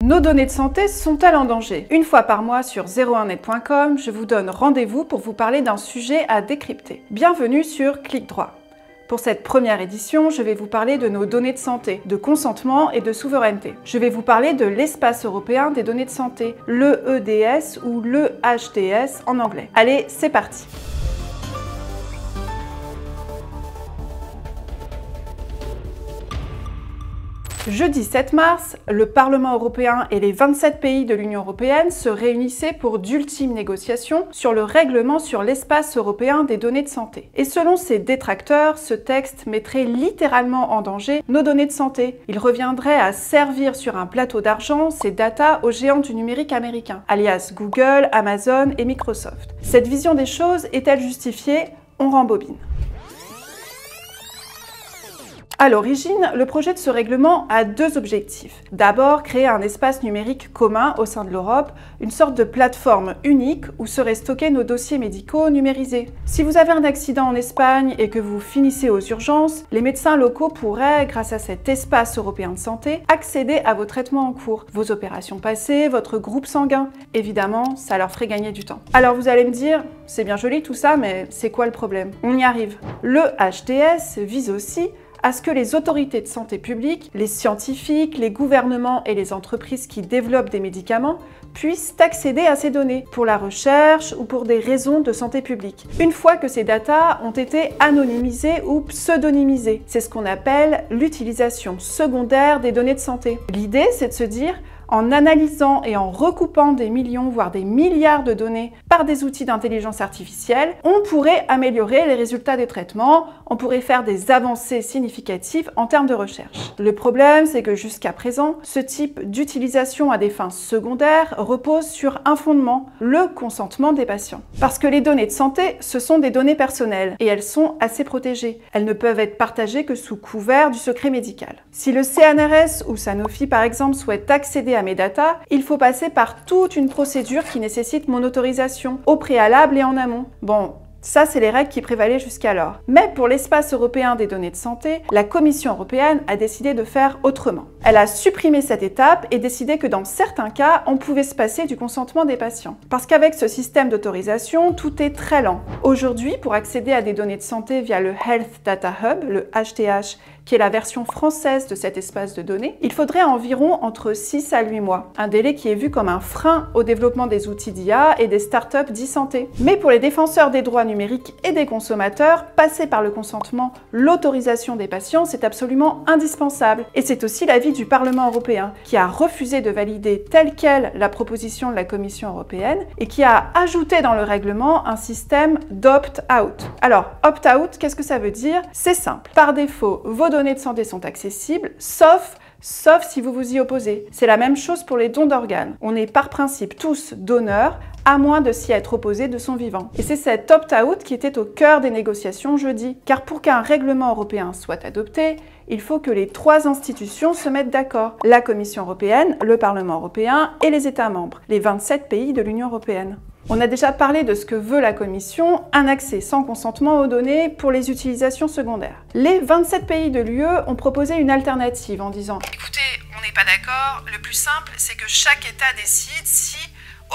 Nos données de santé sont-elles en danger? Une fois par mois sur 01net.com, je vous donne rendez-vous pour vous parler d'un sujet à décrypter. Bienvenue sur Clic Droit. Pour cette première édition, je vais vous parler de nos données de santé, de consentement et de souveraineté. Je vais vous parler de l'espace européen des données de santé, l'EEDS ou l'EHDS en anglais. Allez, c'est parti! Jeudi 7 mars, le Parlement européen et les 27 pays de l'Union européenne se réunissaient pour d'ultimes négociations sur le règlement sur l'espace européen des données de santé. Et selon ses détracteurs, ce texte mettrait littéralement en danger nos données de santé. Il reviendrait à servir sur un plateau d'argent ces datas aux géants du numérique américain, alias Google, Amazon et Microsoft. Cette vision des choses est-elle justifiée? On rembobine. À l'origine, le projet de ce règlement a deux objectifs. D'abord, créer un espace numérique commun au sein de l'Europe, une sorte de plateforme unique où seraient stockés nos dossiers médicaux numérisés. Si vous avez un accident en Espagne et que vous finissez aux urgences, les médecins locaux pourraient, grâce à cet espace européen de santé, accéder à vos traitements en cours, vos opérations passées, votre groupe sanguin. Évidemment, ça leur ferait gagner du temps. Alors vous allez me dire, c'est bien joli tout ça, mais c'est quoi le problème? On y arrive. Le HDS vise aussi à ce que les autorités de santé publique, les scientifiques, les gouvernements et les entreprises qui développent des médicaments puissent accéder à ces données pour la recherche ou pour des raisons de santé publique. Une fois que ces datas ont été anonymisées ou pseudonymisées, c'est ce qu'on appelle l'utilisation secondaire des données de santé. L'idée, c'est de se dire, en analysant et en recoupant des millions, voire des milliards de données par des outils d'intelligence artificielle, on pourrait améliorer les résultats des traitements, on pourrait faire des avancées significatives en termes de recherche. Le problème, c'est que jusqu'à présent, ce type d'utilisation à des fins secondaires repose sur un fondement, le consentement des patients. Parce que les données de santé, ce sont des données personnelles et elles sont assez protégées. Elles ne peuvent être partagées que sous couvert du secret médical. Si le CNRS ou Sanofi, par exemple, souhaite accéder à mes datas, il faut passer par toute une procédure qui nécessite mon autorisation, au préalable et en amont. Bon, ça, c'est les règles qui prévalaient jusqu'alors. Mais pour l'espace européen des données de santé, la Commission européenne a décidé de faire autrement. Elle a supprimé cette étape et décidé que dans certains cas, on pouvait se passer du consentement des patients. Parce qu'avec ce système d'autorisation, tout est très lent. Aujourd'hui, pour accéder à des données de santé via le Health Data Hub, le HDH, qui est la version française de cet espace de données, il faudrait environ entre 6 à 8 mois. Un délai qui est vu comme un frein au développement des outils d'IA et des startups d'e-santé. Mais pour les défenseurs des droits numériques et des consommateurs, passer par le consentement, l'autorisation des patients, c'est absolument indispensable. Et c'est aussi l'avis du Parlement européen, qui a refusé de valider telle quelle la proposition de la Commission européenne et qui a ajouté dans le règlement un système d'opt-out. Alors, opt-out, qu'est-ce que ça veut dire? C'est simple. Par défaut, vos données de santé sont accessibles, sauf si vous vous y opposez. C'est la même chose pour les dons d'organes. On est par principe tous donneurs, à moins de s'y être opposé de son vivant. Et c'est cet opt-out qui était au cœur des négociations jeudi. Car pour qu'un règlement européen soit adopté, il faut que les trois institutions se mettent d'accord. La Commission européenne, le Parlement européen et les États membres, les 27 pays de l'Union européenne. On a déjà parlé de ce que veut la Commission, un accès sans consentement aux données pour les utilisations secondaires. Les 27 pays de l'UE ont proposé une alternative en disant « Écoutez, on n'est pas d'accord, le plus simple c'est que chaque État décide si,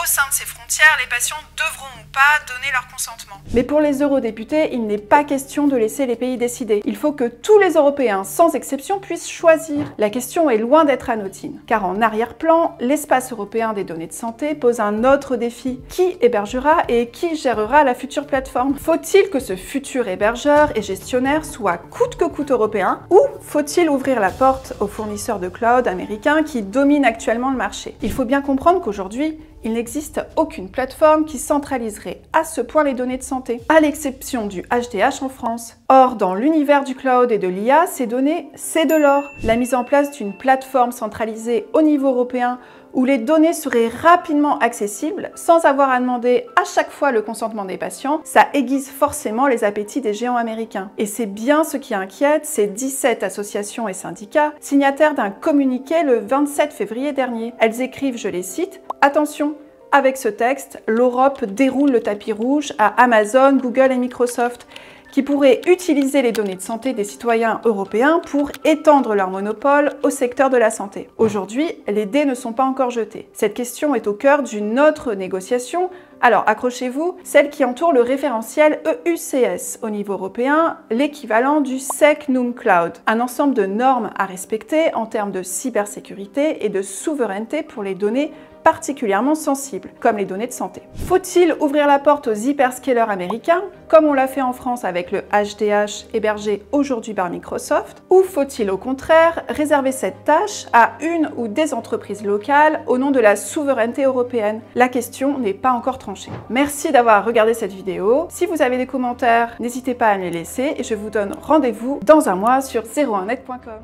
au sein de ses frontières, les patients devront ou pas donner leur consentement. » Mais pour les eurodéputés, il n'est pas question de laisser les pays décider. Il faut que tous les Européens, sans exception, puissent choisir. La question est loin d'être anodine. Car en arrière-plan, l'espace européen des données de santé pose un autre défi. Qui hébergera et qui gérera la future plateforme? Faut-il que ce futur hébergeur et gestionnaire soit coûte que coûte européen? Ou faut-il ouvrir la porte aux fournisseurs de cloud américains qui dominent actuellement le marché? Il faut bien comprendre qu'aujourd'hui, il n'existe aucune plateforme qui centraliserait à ce point les données de santé, à l'exception du HDH en France. Or, dans l'univers du cloud et de l'IA, ces données, c'est de l'or. La mise en place d'une plateforme centralisée au niveau européen où les données seraient rapidement accessibles sans avoir à demander à chaque fois le consentement des patients, ça aiguise forcément les appétits des géants américains. Et c'est bien ce qui inquiète ces 17 associations et syndicats signataires d'un communiqué le 27 février dernier. Elles écrivent, je les cite, « Attention, avec ce texte, l'Europe déroule le tapis rouge à Amazon, Google et Microsoft, qui pourraient utiliser les données de santé des citoyens européens pour étendre leur monopole au secteur de la santé. Aujourd'hui, les dés ne sont pas encore jetés. Cette question est au cœur d'une autre négociation. Alors accrochez-vous, celle qui entoure le référentiel EUCS au niveau européen, l'équivalent du SecNum Cloud, un ensemble de normes à respecter en termes de cybersécurité et de souveraineté pour les données particulièrement sensibles, comme les données de santé. Faut-il ouvrir la porte aux hyperscalers américains, comme on l'a fait en France avec le HDH hébergé aujourd'hui par Microsoft, ou faut-il au contraire réserver cette tâche à une ou des entreprises locales au nom de la souveraineté européenne? La question n'est pas encore tranchée. Merci d'avoir regardé cette vidéo. Si vous avez des commentaires, n'hésitez pas à me les laisser et je vous donne rendez-vous dans un mois sur 01net.com.